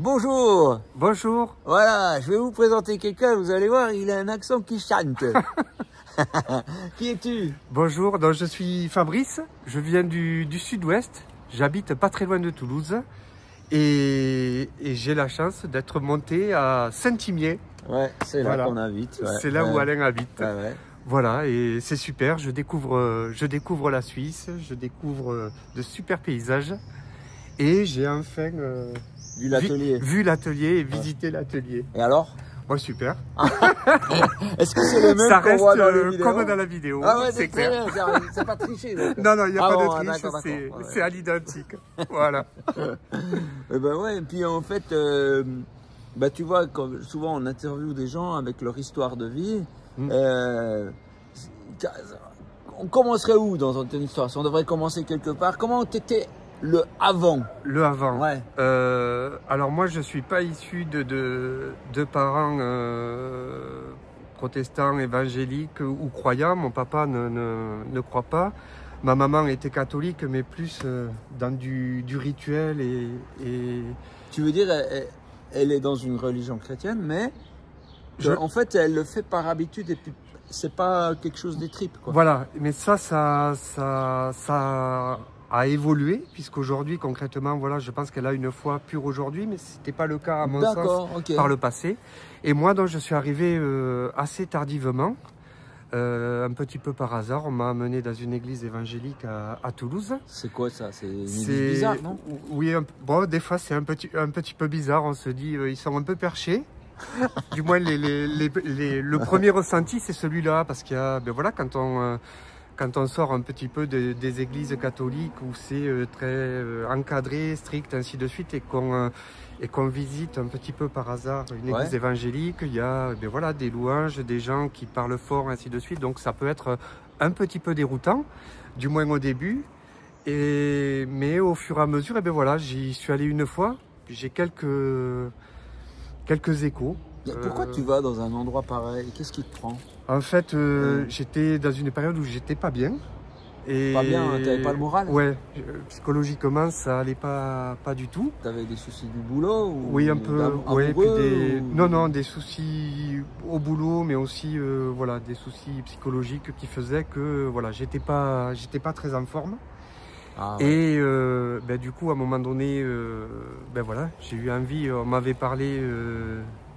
Bonjour. Bonjour. Voilà, je vais vous présenter quelqu'un, vous allez voir, il a un accent qui chante. Qui es-tu? Bonjour, donc je suis Fabrice, je viens du sud-ouest, j'habite pas très loin de Toulouse et j'ai la chance d'être monté à Saint-Imier. Ouais, c'est là qu'on habite. Ouais. C'est là où Alain habite. Ouais. Voilà, et c'est super, je découvre la Suisse, je découvre de super paysages et j'ai enfin vu l'atelier et visité l'atelier. Et alors? Ouais, super. Est-ce que c'est le même ça qu'on reste voit dans les vidéos? comme dans la vidéo. Ah ouais, c'est clair. C'est pas triché. Donc. Non, il n'y a pas de triche, d'accord. c'est à l'identique. Voilà. Et ben ouais, et puis en fait, tu vois, comme souvent on interviewe des gens avec leur histoire de vie. On commencerait où dans ton histoire? Si on devrait commencer quelque part, comment t'étais le avant? Le avant. Ouais. Alors moi, je suis pas issu de parents protestants, évangéliques ou croyants. Mon papa ne croit pas. Ma maman était catholique, mais plus dans du rituel et... Tu veux dire, elle est dans une religion chrétienne, mais en fait, elle le fait par habitude et puis c'est pas quelque chose des tripes, quoi. Voilà, mais ça a évolué, puisqu'aujourd'hui, concrètement, voilà, je pense qu'elle a une foi pure aujourd'hui, mais ce n'était pas le cas, à mon sens, par le passé. Et moi, donc, je suis arrivé assez tardivement, un petit peu par hasard. On m'a amené dans une église évangélique à Toulouse. C'est quoi ça? C'est une église bizarre, non? Oui, bon, des fois, c'est un petit peu bizarre. On se dit, ils sont un peu perchés. Du moins, le premier ressenti, c'est celui-là, parce qu'il y a, quand on sort un petit peu des églises catholiques où c'est très encadré, strict, ainsi de suite, et qu'on visite un petit peu par hasard une église évangélique, il y a des louanges, des gens qui parlent fort, ainsi de suite, donc ça peut être un petit peu déroutant, du moins au début, mais au fur et à mesure, j'y suis allé une fois, j'ai quelques échos. Pourquoi tu vas dans un endroit pareil? Qu'est-ce qui te prend? En fait, j'étais dans une période où j'étais pas bien. Pas bien, t'avais pas le moral? Ouais, psychologiquement, ça allait pas du tout. T'avais des soucis du boulot ou oui, un peu. Ouais, puis ou... Non, des soucis au boulot, mais aussi des soucis psychologiques qui faisaient que j'étais pas très en forme. Ah, ouais. Et du coup, à un moment donné, j'ai eu envie, on m'avait parlé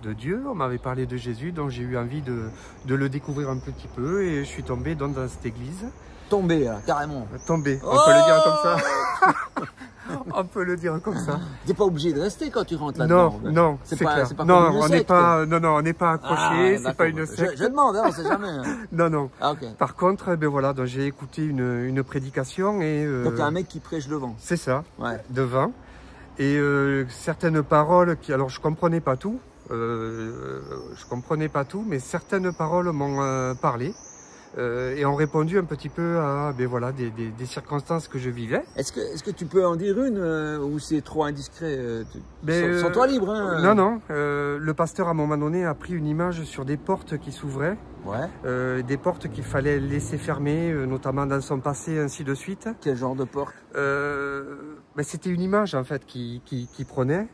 de Dieu, on m'avait parlé de Jésus, donc j'ai eu envie de le découvrir un petit peu et je suis tombé dans cette église. Tombé, carrément. Tombé, on peut le dire comme ça. On peut le dire comme ça. T'es pas obligé de rester quand tu rentres là-dedans. Non, c'est clair. Non, on n'est pas accroché, c'est pas une secte. Je demande, on sait jamais. Non. Ah, okay. Par contre, donc j'ai écouté une prédication et... Donc il y a un mec qui prêche devant. C'est ça, devant. Et certaines paroles alors je comprenais pas tout. Mais certaines paroles m'ont parlé. Et ont répondu un petit peu à des circonstances que je vivais. Est-ce que tu peux en dire une ou c'est trop indiscret? Sens-toi libre. Hein. Non. Le pasteur à un moment donné a pris une image sur des portes qui s'ouvraient, des portes qu'il fallait laisser fermer, notamment dans son passé, ainsi de suite. Quel genre de porte? C'était une image en fait qui prenait.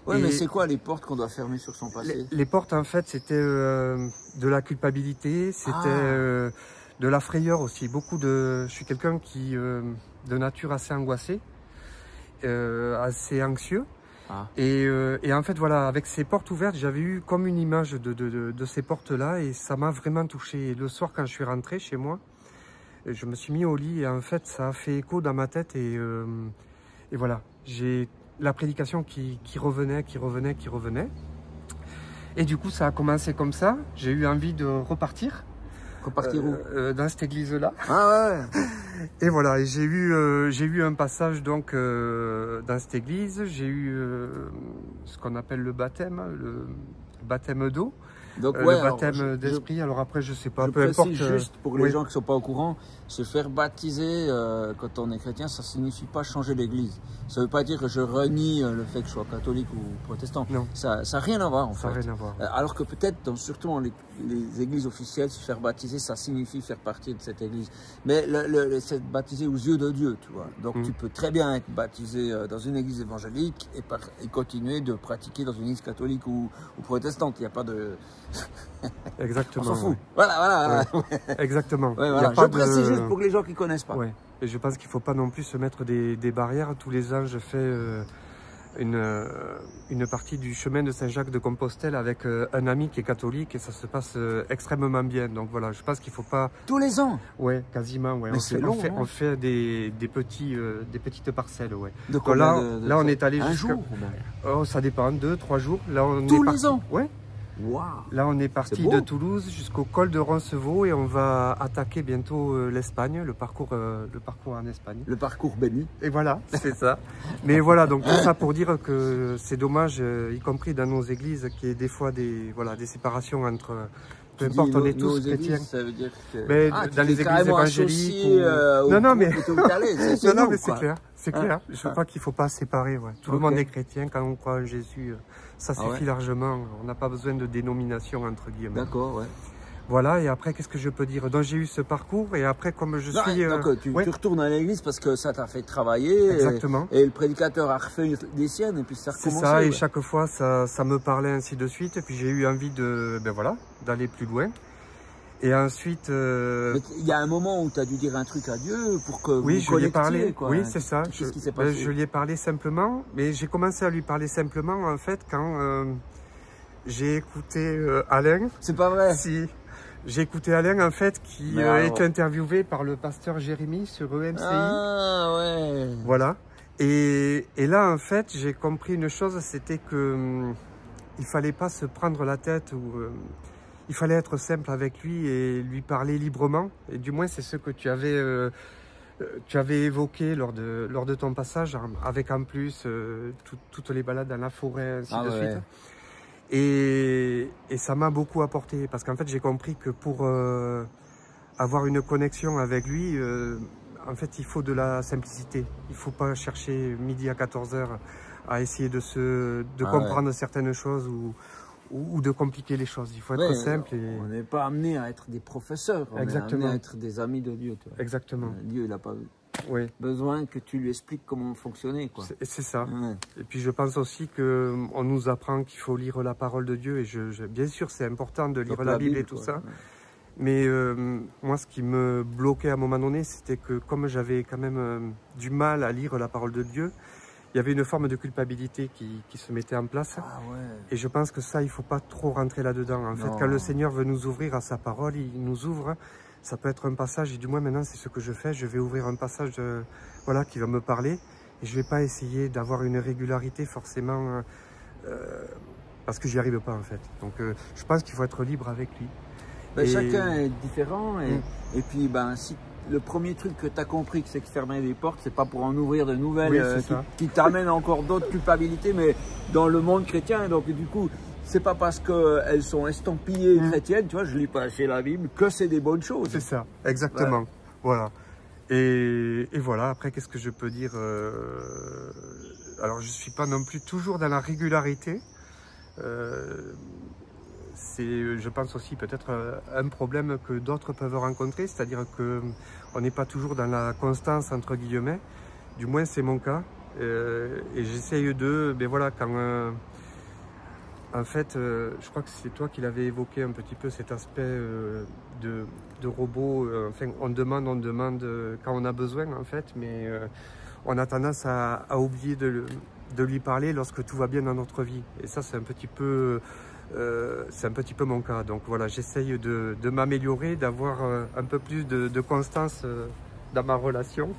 Oui, mais c'est quoi les portes qu'on doit fermer sur son passé? Les portes, en fait, c'était de la culpabilité, c'était de la frayeur aussi. Je suis quelqu'un qui, de nature assez angoissée, assez anxieux. Et en fait, avec ces portes ouvertes, j'avais eu comme une image de ces portes-là et ça m'a vraiment touché. Et le soir, quand je suis rentré chez moi, je me suis mis au lit et en fait, ça a fait écho dans ma tête et voilà. J'ai la prédication qui revenait. Et du coup, ça a commencé comme ça. J'ai eu envie de repartir. Repartir où? Dans cette église-là. Ah ouais. Et voilà, j'ai eu un passage donc dans cette église. J'ai eu ce qu'on appelle le baptême d'eau. Donc, le baptême d'esprit. Alors après, je sais pas, je peu importe. Juste pour les gens qui sont pas au courant, se faire baptiser quand on est chrétien, ça signifie pas changer l'église. Ça veut pas dire que je renie le fait que je sois catholique ou protestant. Non. Ça n'a rien à voir en fait. Ça n'a rien à voir. Alors que peut-être, surtout dans les églises officielles, se faire baptiser, ça signifie faire partie de cette église. Mais c'est baptisé aux yeux de Dieu, tu vois. Donc tu peux très bien être baptisé dans une église évangélique et continuer de pratiquer dans une église catholique ou protestante. Il n'y a pas de... Exactement. On s'en fout. Ouais. Voilà. Ouais. Exactement. Ouais, voilà. Je précise juste pour les gens qui ne connaissent pas. Ouais. Et je pense qu'il ne faut pas non plus se mettre des barrières. Tous les ans, je fais une partie du chemin de Saint-Jacques de Compostelle avec un ami qui est catholique et ça se passe extrêmement bien. Donc voilà, je pense qu'il ne faut pas... Tous les ans? Ouais, quasiment. Ouais. On fait des petites parcelles. Ouais. De combien là, on est allé un jour? Oh, ça dépend, 2-3 jours. Là, on tous est parti... les ans? Ouais. Wow. Là, on est parti de Toulouse jusqu'au col de Roncevaux et on va attaquer bientôt l'Espagne, le parcours en Espagne. Le parcours béni. Et voilà, c'est ça. Mais voilà, donc tout ça pour dire que c'est dommage, y compris dans nos églises, qu'il y ait des fois des séparations entre... Peu importe, on est tous chrétiens. Ça veut dire que... Mais dans les églises évangéliques. Non, mais c'est clair. C'est clair. Je crois qu'il ne faut pas séparer. Ouais. Tout le monde est chrétien quand on croit en Jésus. Ça suffit largement. On n'a pas besoin de dénomination entre guillemets. D'accord, ouais. Voilà, et après, qu'est-ce que je peux dire? Donc j'ai eu ce parcours et après, comme je suis... Donc tu retournes à l'église parce que ça t'a fait travailler. Exactement. Et le prédicateur a refait des siennes et puis ça recommence. C'est ça, et chaque fois, ça me parlait ainsi de suite. Et puis j'ai eu envie d'aller plus loin. Et ensuite... Il y a un moment où tu as dû dire un truc à Dieu pour que oui, vous connectiez, parlé. quoi. Oui, c'est ça. Qu'est-ce qui s'est passé? Je lui ai parlé simplement, mais j'ai commencé à lui parler simplement, en fait, quand j'ai écouté Alain. C'est pas vrai? Si. J'ai écouté Alain, en fait, qui est interviewé par le pasteur Jérémy sur EMCI. Ah, ouais. Voilà. Et là, en fait, j'ai compris une chose, c'était que il fallait pas se prendre la tête ou... il fallait être simple avec lui et lui parler librement. Et du moins, c'est ce que tu avais évoqué lors de ton passage, avec en plus toutes les balades dans la forêt, ainsi de suite. Et ça m'a beaucoup apporté, parce qu'en fait, j'ai compris que pour avoir une connexion avec lui, en fait, il faut de la simplicité. Il ne faut pas chercher midi à 14 h à essayer de comprendre certaines choses ou de compliquer les choses. Il faut être simple. On n'est pas amené à être des professeurs, on est amené à être des amis de Dieu. Tu vois. Exactement. Dieu, il n'a pas besoin que tu lui expliques comment fonctionner. C'est ça. Ouais. Et puis je pense aussi qu'on nous apprend qu'il faut lire la parole de Dieu. Et bien sûr, c'est important de lire la Bible et tout ça. Ouais. Mais moi, ce qui me bloquait à un moment donné, c'était que comme j'avais quand même du mal à lire la parole de Dieu, il y avait une forme de culpabilité qui se mettait en place. Ah ouais. Et je pense que ça, il ne faut pas trop rentrer là-dedans. En fait, quand le Seigneur veut nous ouvrir à sa parole, il nous ouvre. Ça peut être un passage, et du moins maintenant, c'est ce que je fais. Je vais ouvrir un passage qui va me parler. Et je ne vais pas essayer d'avoir une régularité forcément, parce que j'y arrive pas en fait. Donc je pense qu'il faut être libre avec lui. Ben, chacun est différent. Et puis, si le premier truc que tu as compris, c'est que fermer les portes, c'est pas pour en ouvrir de nouvelles qui t'amènent encore d'autres culpabilités, mais dans le monde chrétien. Donc du coup, c'est pas parce qu'elles sont estampillées chrétiennes, tu vois, je lis pas assez la Bible, que c'est des bonnes choses. C'est ça, exactement. Voilà. Et voilà, après, qu'est-ce que je peux dire Alors, je suis pas non plus toujours dans la régularité. C'est, je pense aussi, peut-être un problème que d'autres peuvent rencontrer, c'est-à-dire qu'on n'est pas toujours dans la constance, entre guillemets. Du moins, c'est mon cas. Et j'essaye quand... en fait, je crois que c'est toi qui l'avais évoqué un petit peu, cet aspect de robot. Enfin, on demande quand on a besoin, en fait, mais on a tendance à oublier de lui parler lorsque tout va bien dans notre vie. Et ça, c'est un petit peu mon cas. Donc voilà, j'essaye de m'améliorer, d'avoir un peu plus de constance dans ma relation.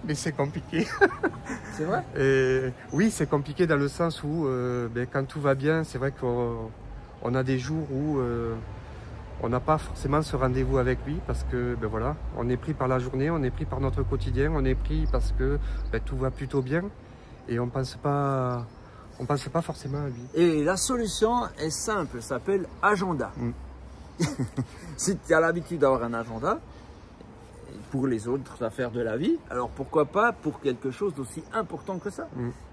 Mais c'est compliqué. C'est vrai? Et oui, c'est compliqué dans le sens où quand tout va bien, c'est vrai qu'on a des jours où on n'a pas forcément ce rendez-vous avec lui parce que on est pris par la journée, on est pris par notre quotidien, on est pris parce que tout va plutôt bien et on pense pas On pense pas forcément à lui. Et la solution est simple, elle s'appelle agenda. Si tu as l'habitude d'avoir un agenda, pour les autres affaires de la vie, alors pourquoi pas pour quelque chose d'aussi important que ça.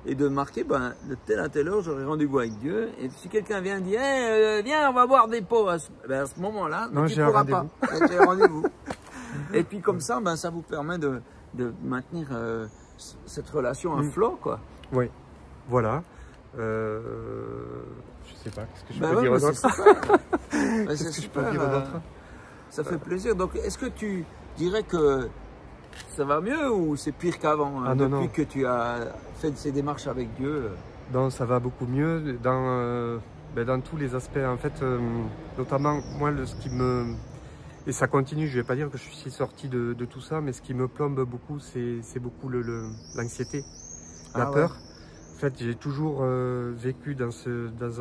Et de marquer, ben, de telle à telle heure, j'aurai rendez-vous avec Dieu. Et si quelqu'un vient dire, hey, viens, on va boire des pots, à ce moment-là, tu ne pourras pas. J'ai rendez-vous. Et puis comme ça, ben, ça vous permet de maintenir cette relation à flot, quoi. Oui, voilà. Je sais pas, qu'est-ce que je peux dire d'autre? C'est super. Ça fait plaisir. Donc, est-ce que tu dirais que ça va mieux ou c'est pire qu'avant depuis que tu as fait ces démarches avec Dieu? Non, ça va beaucoup mieux dans tous les aspects. En fait, notamment, moi, ce qui me... Et ça continue, je ne vais pas dire que je suis sorti de tout ça, mais ce qui me plombe beaucoup, c'est beaucoup l'anxiété, la peur. En fait, j'ai toujours vécu dans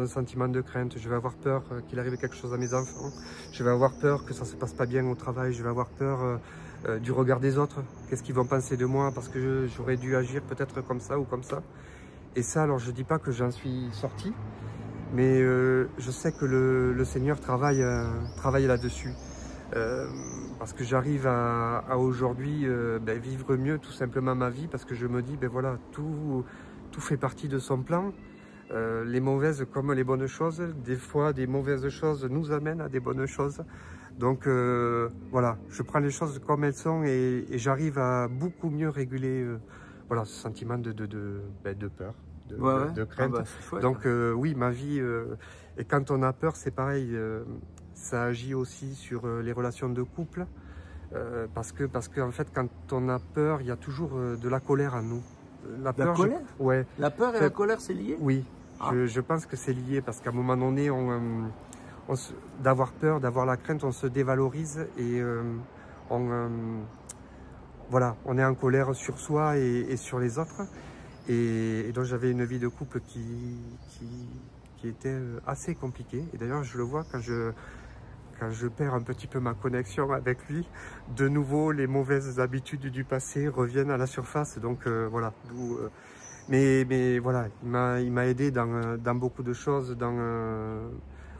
un sentiment de crainte. Je vais avoir peur qu'il arrive quelque chose à mes enfants. Je vais avoir peur que ça ne se passe pas bien au travail. Je vais avoir peur du regard des autres. Qu'est-ce qu'ils vont penser de moi parce que j'aurais dû agir peut-être comme ça ou comme ça. Et ça, alors je ne dis pas que j'en suis sorti, mais je sais que le Seigneur travaille là-dessus. Parce que j'arrive à aujourd'hui vivre mieux tout simplement ma vie parce que je me dis, ben voilà, tout fait partie de son plan, les mauvaises comme les bonnes choses. Des fois, des mauvaises choses nous amènent à des bonnes choses. Donc voilà, je prends les choses comme elles sont et j'arrive à beaucoup mieux réguler voilà, ce sentiment de peur, de crainte. Chouette, donc oui, ma vie, et quand on a peur, c'est pareil, ça agit aussi sur les relations de couple, parce que en fait, quand on a peur, il y a toujours de la colère en nous. La colère ouais. La peur et la colère, c'est lié? Oui, je pense que c'est lié parce qu'à un moment donné, d'avoir peur, d'avoir la crainte, on se dévalorise et voilà, on est en colère sur soi et sur les autres. Et donc j'avais une vie de couple qui était assez compliquée. Et d'ailleurs, je le vois quand je perds un petit peu ma connexion avec lui, de nouveau, les mauvaises habitudes du passé reviennent à la surface. Donc voilà. Mais voilà, il m'a aidé dans beaucoup de choses.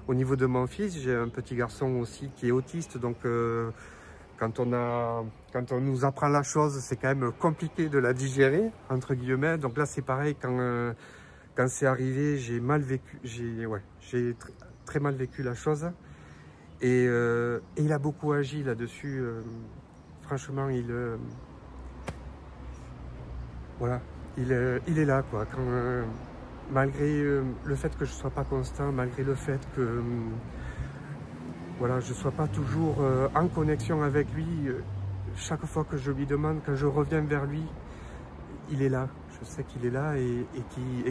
Au niveau de mon fils, j'ai un petit garçon aussi qui est autiste. Donc quand on nous apprend la chose, c'est quand même compliqué de la digérer, entre guillemets. Donc là, c'est pareil, quand c'est arrivé, j'ai mal vécu, j'ai très mal vécu la chose. Et il a beaucoup agi là-dessus. Franchement, voilà, il est là, quoi. Malgré le fait que je ne sois pas constant, malgré le fait que voilà, je ne sois pas toujours en connexion avec lui, chaque fois que je lui demande, quand je reviens vers lui, il est là. Je sais qu'il est là et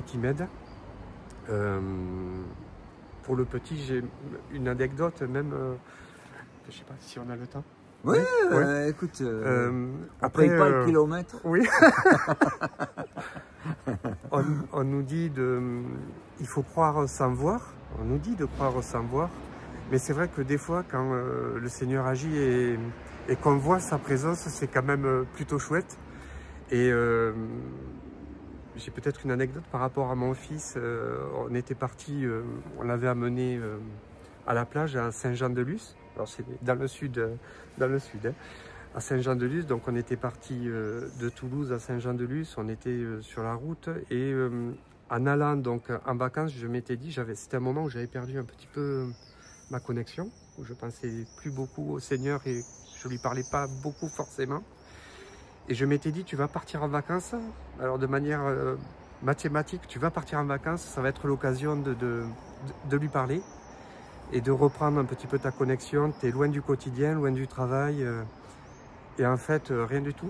qui m'aide. Pour le petit, j'ai une anecdote même, je ne sais pas si on a le temps. Oui, ouais. Écoute, après pas le kilomètre. Oui. on nous dit il faut croire sans voir. On nous dit de croire sans voir. Mais c'est vrai que des fois, quand le Seigneur agit et qu'on voit sa présence, c'est quand même plutôt chouette. Et j'ai peut-être une anecdote par rapport à mon fils. On était parti, on l'avait amené à la plage à Saint-Jean-de-Luz. Alors c'est dans le sud, hein, à Saint-Jean-de-Luz. Donc on était parti de Toulouse à Saint-Jean-de-Luz. On était sur la route et en allant donc en vacances, je m'étais dit, c'était un moment où j'avais perdu un petit peu ma connexion, où je pensais plus beaucoup au Seigneur et je lui parlais pas beaucoup forcément. Et je m'étais dit, tu vas partir en vacances, alors de manière mathématique, tu vas partir en vacances, ça va être l'occasion de lui parler et de reprendre un petit peu ta connexion. Tu es loin du quotidien, loin du travail. Et en fait, rien du tout.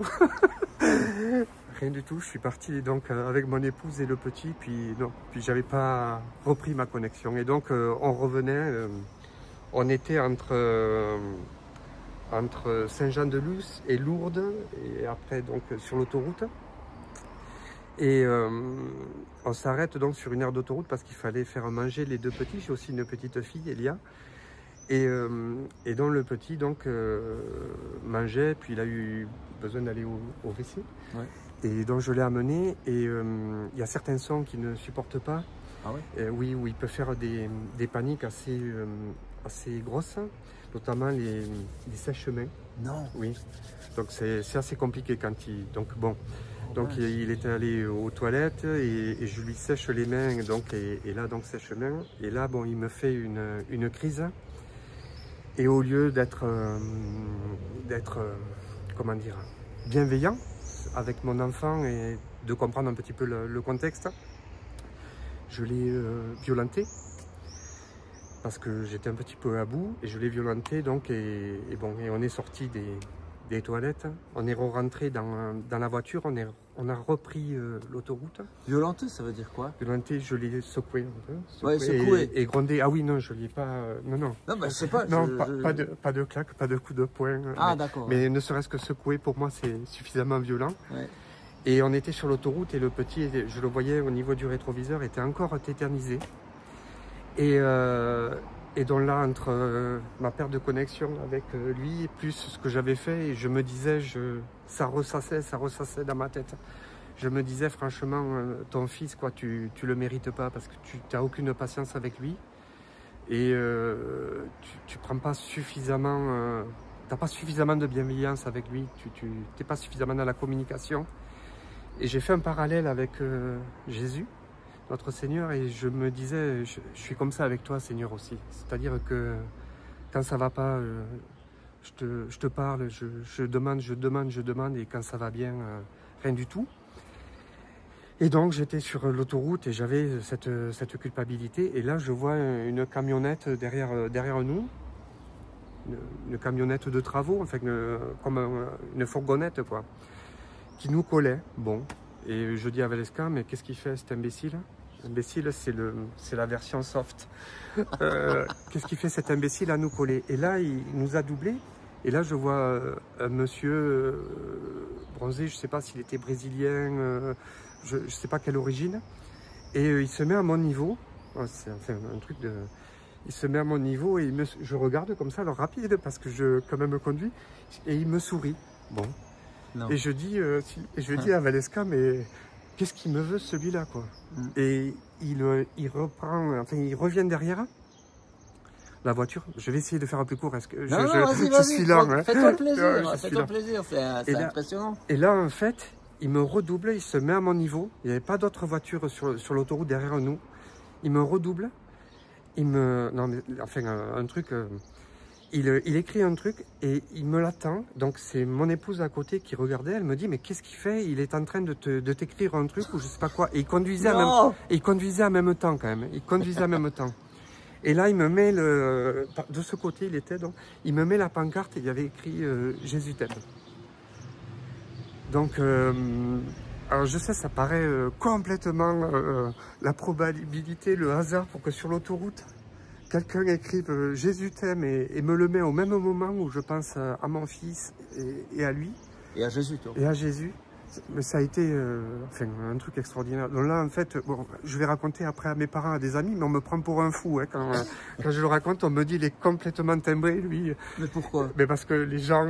Rien du tout. Je suis parti donc avec mon épouse et le petit, puis j'avais pas repris ma connexion. Et donc, on revenait, on était entre Saint-Jean-de-Luz et Lourdes, et après donc sur l'autoroute. Et on s'arrête donc sur une aire d'autoroute parce qu'il fallait faire manger les deux petits. J'ai aussi une petite fille, Elia. Et donc le petit donc mangeait, puis il a eu besoin d'aller au WC. Ouais. Et donc je l'ai amené et il y a certains sons qu'il ne supporte pas. Ah ouais? Oui, où il peut faire des paniques assez grosses, notamment les sèches-mains. Non. Oui, donc c'est assez compliqué quand il... Donc bon, donc il est allé aux toilettes et je lui sèche les mains, donc, et là donc sèche-mains. Et là, bon, il me fait une crise. Et au lieu d'être, comment dire, bienveillant avec mon enfant et de comprendre un petit peu le contexte, je l'ai violenté parce que j'étais un petit peu à bout et je l'ai violenté donc et on est sorti des toilettes, on est rentré dans la voiture, on a repris l'autoroute. Violenté, ça veut dire quoi? Violenté, je l'ai secoué un peu. Ouais, secoué. Et grondé. Ah oui, non, je l'ai pas. Non. Non, bah, je sais pas. Non, pas de claque, pas de coup de poing. Ah, d'accord. Mais ne serait-ce que secouer, pour moi, c'est suffisamment violent. Ouais. Et on était sur l'autoroute et le petit, je le voyais au niveau du rétroviseur, était encore tétanisé. Et donc là, entre ma perte de connexion avec lui, plus ce que j'avais fait, et je me disais, ça ressassait dans ma tête. Je me disais franchement, ton fils, quoi, tu le mérites pas parce que tu n'as aucune patience avec lui. Et tu prends pas suffisamment, t'as pas suffisamment de bienveillance avec lui, tu n'es pas suffisamment dans la communication. Et j'ai fait un parallèle avec Jésus, notre Seigneur, et je me disais, je suis comme ça avec toi, Seigneur, aussi. C'est-à-dire que quand ça va pas, je te parle, je demande, et quand ça va bien, rien du tout. Et donc j'étais sur l'autoroute et j'avais cette culpabilité. Et là, je vois une camionnette derrière nous, une camionnette de travaux, enfin, comme une fourgonnette, quoi, qui nous collait. Bon, et je dis à Valeska, mais qu'est-ce qu'il fait cet imbécile? Imbécile, c'est la version soft. Qu'est-ce qu'il fait cet imbécile à nous coller? Et là, il nous a doublé. Et là, je vois un monsieur bronzé, je ne sais pas s'il était brésilien, je ne sais pas quelle origine. Et il se met à mon niveau. C'est enfin, un truc de... Il se met à mon niveau et je regarde comme ça, alors rapide, parce que je quand même conduis. Et il me sourit. Bon. Non. Et je dis à Valeska, mais qu'est-ce qu'il me veut celui-là, quoi? Et il reprend, enfin il revient derrière la voiture. Je vais essayer de faire un peu court. Est-ce que je suis là, hein. Fais-toi plaisir, c'est impressionnant. Et là, en fait, il me redouble, il se met à mon niveau. Il n'y avait pas d'autres voitures sur l'autoroute derrière nous. Il me redouble. Non, mais enfin, un truc. Il écrit un truc et il me l'attend. Donc c'est mon épouse à côté qui regardait. Elle me dit, mais qu'est-ce qu'il fait? Il est en train de t'écrire un truc ou je sais pas quoi. Et il conduisait en même temps quand même. Il conduisait en même temps. Et là, il me met de ce côté, il était donc, il me met la pancarte et il y avait écrit Jésus t'aime. Donc, alors je sais, ça paraît complètement la probabilité, le hasard pour que sur l'autoroute, quelqu'un écrive Jésus t'aime et me le met au même moment où je pense à mon fils et à lui. Et à Jésus, toi. Et à Jésus. Mais ça a été enfin, un truc extraordinaire. Donc là, en fait, bon, je vais raconter après à mes parents, à des amis, mais on me prend pour un fou. Hein, quand je le raconte, on me dit il est complètement timbré, lui. Mais pourquoi? Mais parce que les gens,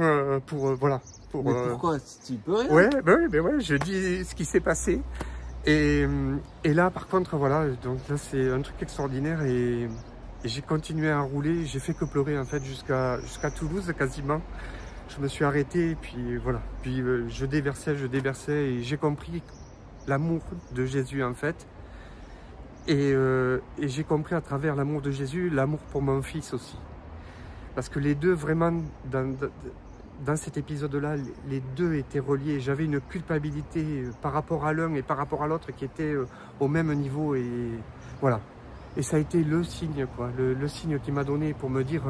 voilà. Mais pourquoi? Tu peux rien? Ouais, je dis ce qui s'est passé. Et là, par contre, voilà, donc là, c'est un truc extraordinaire. Et j'ai continué à rouler. J'ai fait que pleurer, en fait, jusqu'à Toulouse, quasiment. Je me suis arrêté, et puis voilà. Puis je déversais, et j'ai compris l'amour de Jésus, en fait. Et j'ai compris à travers l'amour de Jésus, l'amour pour mon fils aussi. Parce que les deux, vraiment, dans cet épisode-là, les deux étaient reliés. J'avais une culpabilité par rapport à l'un et par rapport à l'autre qui était au même niveau. Et voilà. Et ça a été le signe, quoi. Le signe qu'il m'a donné pour me dire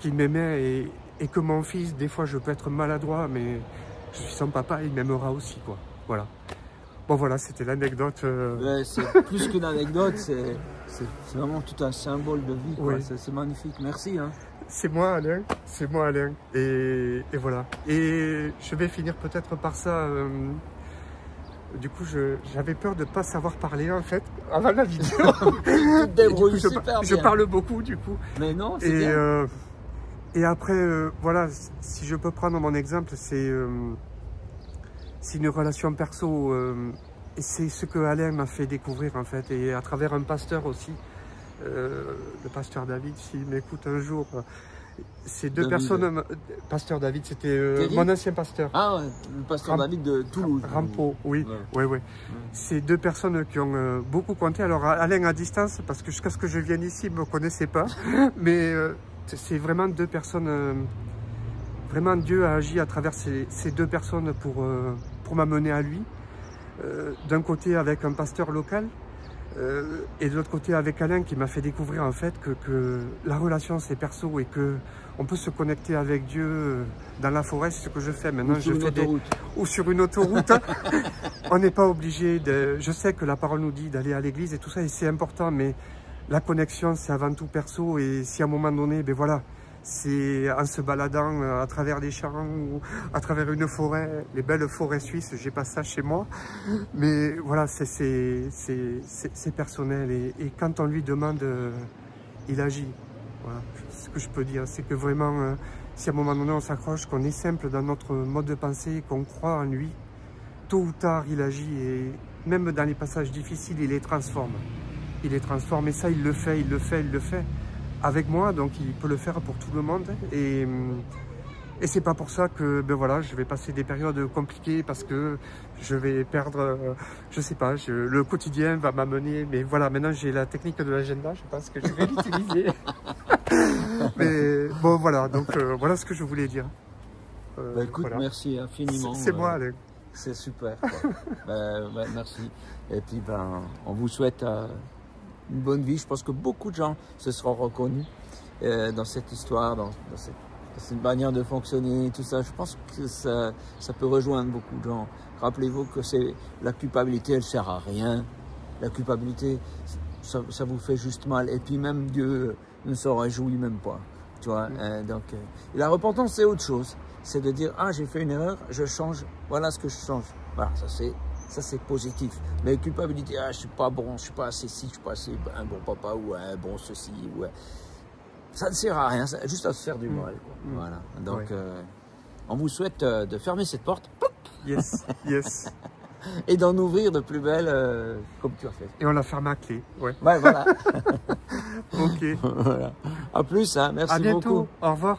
qu'il m'aimait et que mon fils, des fois, je peux être maladroit, mais je suis son papa, il m'aimera aussi, quoi. Voilà. Bon, voilà, c'était l'anecdote. Ouais, c'est plus qu'une anecdote, c'est vraiment tout un symbole de vie, quoi. Oui. C'est magnifique. Merci, hein. C'est moi, Alain. C'est moi, Alain. Et voilà. Et je vais finir peut-être par ça. Du coup, j'avais peur de ne pas savoir parler, en fait, avant la vidéo. Tu te débrouilles super bien. Je parle beaucoup, du coup. Mais non, c'est bien. Et après, voilà, si je peux prendre mon exemple, c'est c'est une relation perso. Et c'est ce que Alain m'a fait découvrir en fait, et à travers un pasteur aussi, le pasteur David, s'il m'écoute un jour. Ces deux personnes, pasteur David, c'était mon ancien pasteur. Ah ouais, le pasteur David de Toulouse. Rampeau, oui, ouais. Ces deux personnes qui ont beaucoup compté. Alors Alain à distance, parce que jusqu'à ce que je vienne ici, il ne me connaissait pas. Mais c'est vraiment deux personnes, vraiment Dieu a agi à travers ces deux personnes pour m'amener à lui. D'un côté avec un pasteur local, et de l'autre côté avec Alain qui m'a fait découvrir en fait que la relation c'est perso et que on peut se connecter avec Dieu dans la forêt, c'est ce que je fais maintenant. Ou sur une autoroute. On n'est pas obligé de... Je sais que la parole nous dit d'aller à l'église et tout ça, et c'est important, mais la connexion c'est avant tout perso, et si à un moment donné, ben voilà, c'est en se baladant à travers les champs ou à travers une forêt, les belles forêts suisses, j'ai pas ça chez moi. Mais voilà, c'est personnel, et quand on lui demande, il agit. Voilà, ce que je peux dire, c'est que vraiment, si à un moment donné on s'accroche, qu'on est simple dans notre mode de pensée, qu'on croit en lui, tôt ou tard il agit, et même dans les passages difficiles, il les transforme. Il les transforme, et ça il le fait avec moi, donc il peut le faire pour tout le monde, et c'est pas pour ça que ben voilà, je vais passer des périodes compliquées parce que je vais perdre, je sais pas, le quotidien va m'amener, mais voilà, maintenant j'ai la technique de l'agenda, je pense que je vais l'utiliser. Mais bon voilà, donc voilà ce que je voulais dire. Écoute, voilà. Merci infiniment. C'est moi, Alain. C'est super. Merci. Et puis on vous souhaite une bonne vie. Je pense que beaucoup de gens se seront reconnus dans cette histoire, dans cette manière de fonctionner, tout ça. Je pense que ça peut rejoindre beaucoup de gens. Rappelez-vous que la culpabilité, elle sert à rien. La culpabilité, ça vous fait juste mal. Et puis même Dieu ne s'en réjouit même pas. Tu vois, donc, et la repentance, c'est autre chose. C'est de dire, ah, j'ai fait une erreur, je change, voilà ce que je change. Voilà, ça c'est positif. Mais la culpabilité, ah, je suis pas bon, je suis pas assez ci, je suis pas assez un bon papa ou un bon ceci. Ouais. Ça ne sert à rien, ça, juste à se faire du mal. Quoi. Voilà. Donc, on vous souhaite de fermer cette porte. Yes, yes. Et d'en ouvrir de plus belles, comme tu as fait. Et on la ferme à clé. Ouais, voilà. Ok. Voilà. À plus, hein. Merci beaucoup. À bientôt. Au revoir.